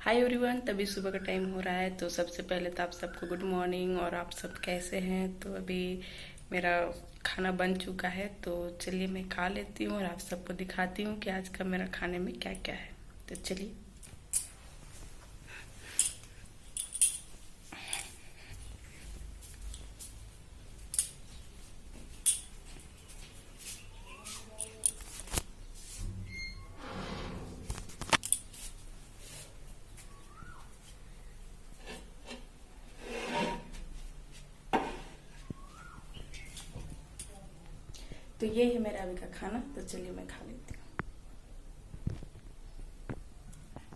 Hi everyone. तभी सुबह का टाइम हो रहा है, तो सबसे पहले तो आप सबको गुड मॉर्निंग। और आप सब कैसे हैं? तो अभी मेरा खाना बन चुका है, तो चलिए मैं खा लेती हूँ और आप सबको दिखाती हूँ कि आज का मेरा खाने में क्या क्या है। तो चलिए। तो ये है मेरा अभी का खाना, तो चलिए मैं खा लेती हूँ।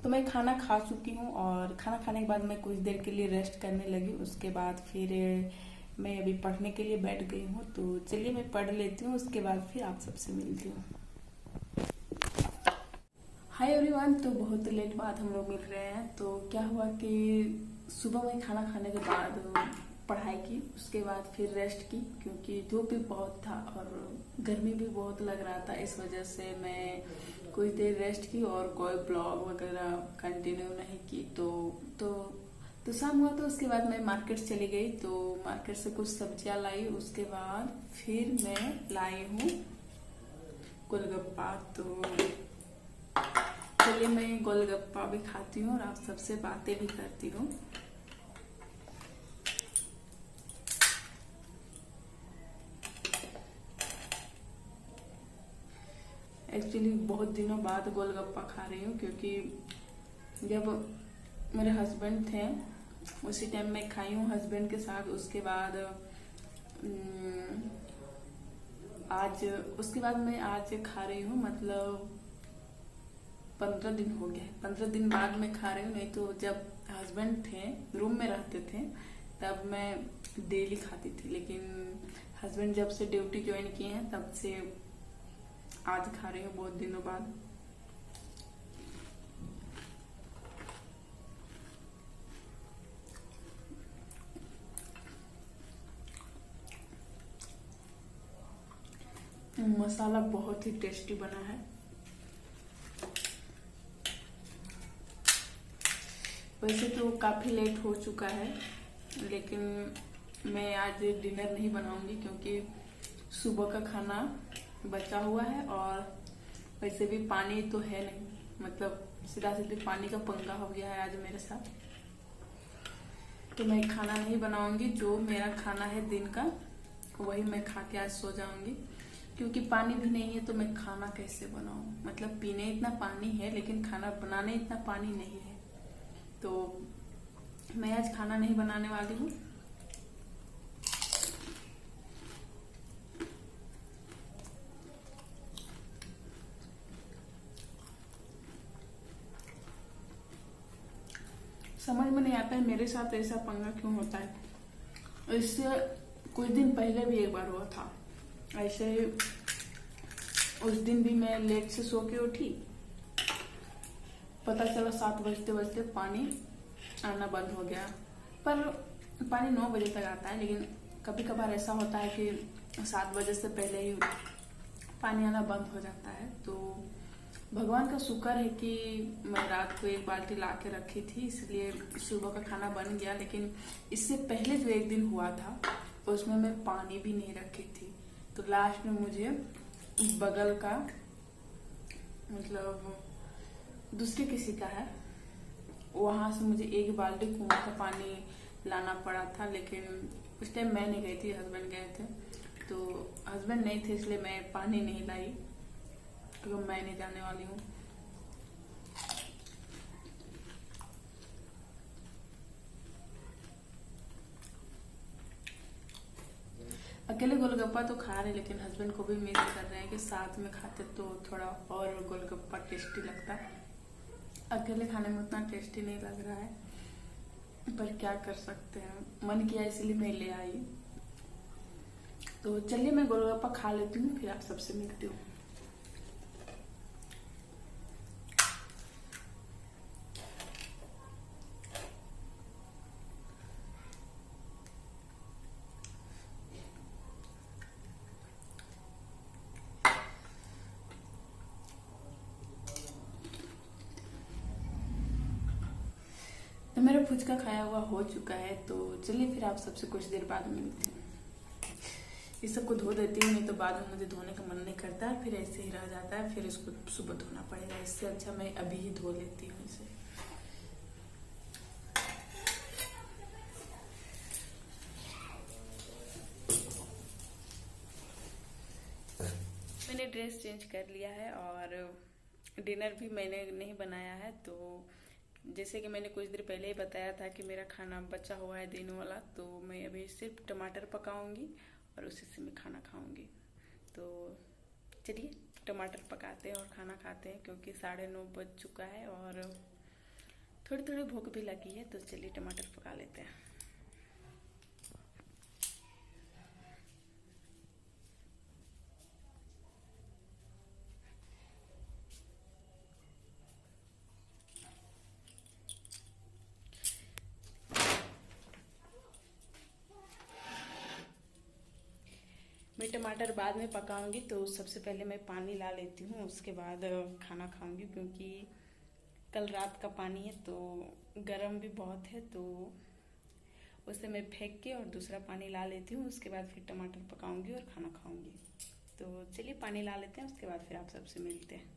तो मैं खाना खा चुकी हूँ और खाना खाने के बाद मैं कुछ देर के लिए रेस्ट करने लगी। उसके बाद फिर मैं अभी पढ़ने के लिए बैठ गई हूँ, तो चलिए मैं पढ़ लेती हूँ, उसके बाद फिर आप सबसे मिलती हूँ। Hi everyone. तो बहुत लेट बाद हम लोग मिल रहे हैं। तो क्या हुआ कि सुबह में खाना खाने के बाद पढ़ाई की, उसके बाद फिर रेस्ट की, क्योंकि धूप भी बहुत था और गर्मी भी बहुत लग रहा था। इस वजह से मैं कुछ देर रेस्ट की और कोई ब्लॉग वगैरह कंटिन्यू नहीं की। तो शाम हुआ, तो उसके बाद मैं मार्केट चली गई। तो मार्केट से कुछ सब्जियां लाई, उसके बाद फिर मैं लाई हूँ गोलगप्पा। तो चलिए मैं गोलगप्पा भी खाती हूँ और आप सबसे बातें भी करती हूँ। एक्चुअली बहुत दिनों बाद गोलगप्पा खा रही हूँ, क्योंकि जब मेरे हस्बैंड थे उसी टाइम मैं खाई हूँ हस्बैंड के साथ। आज उसके बाद मैं आज खा रही हूँ, मतलब 15 दिन हो गए। 15 दिन बाद मैं खा रही हूँ। नहीं तो जब हस्बैंड थे, रूम में रहते थे, तब मैं डेली खाती थी। लेकिन हस्बैंड जब से ड्यूटी ज्वाइन किए हैं, तब से आज खा रही हूँ बहुत दिनों बाद। मसाला बहुत ही टेस्टी बना है। वैसे तो काफी लेट हो चुका है, लेकिन मैं आज डिनर नहीं बनाऊंगी, क्योंकि सुबह का खाना बचा हुआ है और वैसे भी पानी तो है नहीं, मतलब सीधा सीधे पानी का पंगा हो गया है आज मेरे साथ। तो मैं खाना नहीं बनाऊंगी। जो मेरा खाना है दिन का, वही मैं खा के आज सो जाऊंगी, क्योंकि पानी भी नहीं है तो मैं खाना कैसे बनाऊं। मतलब पीने इतना पानी है, लेकिन खाना बनाने इतना पानी नहीं है। तो मैं आज खाना नहीं बनाने वाली हूँ। समझ में नहीं आता है मेरे साथ ऐसा पंगा क्यों होता है। इससे कुछ दिन पहले भी एक बार हुआ था ऐसे ही। उस दिन भी मैं लेट से सो के उठी, पता चला 7 बजते बजते पानी आना बंद हो गया। पर पानी 9 बजे तक आता है, लेकिन कभी कभार ऐसा होता है कि 7 बजे से पहले ही पानी आना बंद हो जाता है। तो भगवान का शुक्र है कि मैं रात को एक बाल्टी ला के रखी थी, इसलिए सुबह का खाना बन गया। लेकिन इससे पहले जो एक दिन हुआ था, उसमें मैं पानी भी नहीं रखी थी। तो लास्ट में मुझे बगल का, मतलब दूसरे किसी का है, वहां से मुझे एक बाल्टी कुआं का पानी लाना पड़ा था। लेकिन उस टाइम मैं नहीं गई थी, हस्बैंड गए थे। तो हस्बैंड नहीं थे, इसलिए मैं पानी नहीं लाई, क्योंकि मैं नहीं जाने वाली हूँ। अकेले गोलगप्पा तो खा रहे, लेकिन हस्बैंड को भी मिस कर रहे हैं कि साथ में खाते तो थोड़ा और गोलगप्पा टेस्टी लगता। अकेले खाने में उतना टेस्टी नहीं लग रहा है, पर क्या कर सकते हैं, मन किया इसलिए मैं ले आई। तो चलिए मैं गोलगप्पा खा लेती हूँ, फिर आप सबसे मिलती हूँ। तो मेरा फुचका खाया हुआ हो चुका है, तो चलिए फिर आप सबसे कुछ देर बाद मिलते हैं। इस सबको धो देती हूँ, नहीं तो बाद में मुझे धोने का मन नहीं करता, फिर ऐसे ही रह जाता है, फिर इसको सुबह धोना पड़ेगा। इससे अच्छा मैं अभी ही धो लेती हूँ इसे। मैंने ड्रेस चेंज कर लिया है और डिनर भी मैंने नहीं बनाया है। तो जैसे कि मैंने कुछ देर पहले ही बताया था कि मेरा खाना बचा हुआ है दिन वाला, तो मैं अभी सिर्फ टमाटर पकाऊंगी और उसी से मैं खाना खाऊंगी। तो चलिए टमाटर पकाते हैं और खाना खाते हैं, क्योंकि 9:30 बज चुका है और थोड़ी थोड़ी भूख भी लगी है। तो चलिए टमाटर पका लेते हैं। मैं टमाटर बाद में पकाऊंगी, तो सबसे पहले मैं पानी ला लेती हूँ, उसके बाद खाना खाऊंगी, क्योंकि कल रात का पानी है तो गर्म भी बहुत है। तो उसे मैं फेंक के और दूसरा पानी ला लेती हूँ, उसके बाद फिर टमाटर पकाऊंगी और खाना खाऊंगी। तो चलिए पानी ला लेते हैं, उसके बाद फिर आप सबसे मिलते हैं।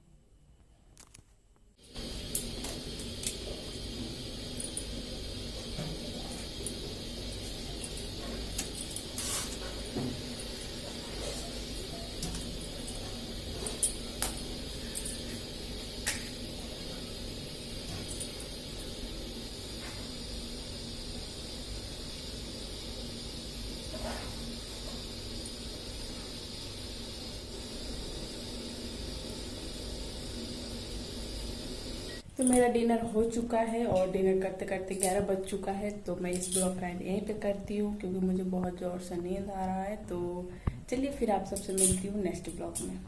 तो मेरा डिनर हो चुका है और डिनर करते करते 11 बज चुका है। तो मैं इस ब्लॉग का एंड यहीं पे करती हूँ, क्योंकि मुझे बहुत जोर से नींद आ रहा है। तो चलिए फिर आप सबसे मिलती हूँ नेक्स्ट ब्लॉग में।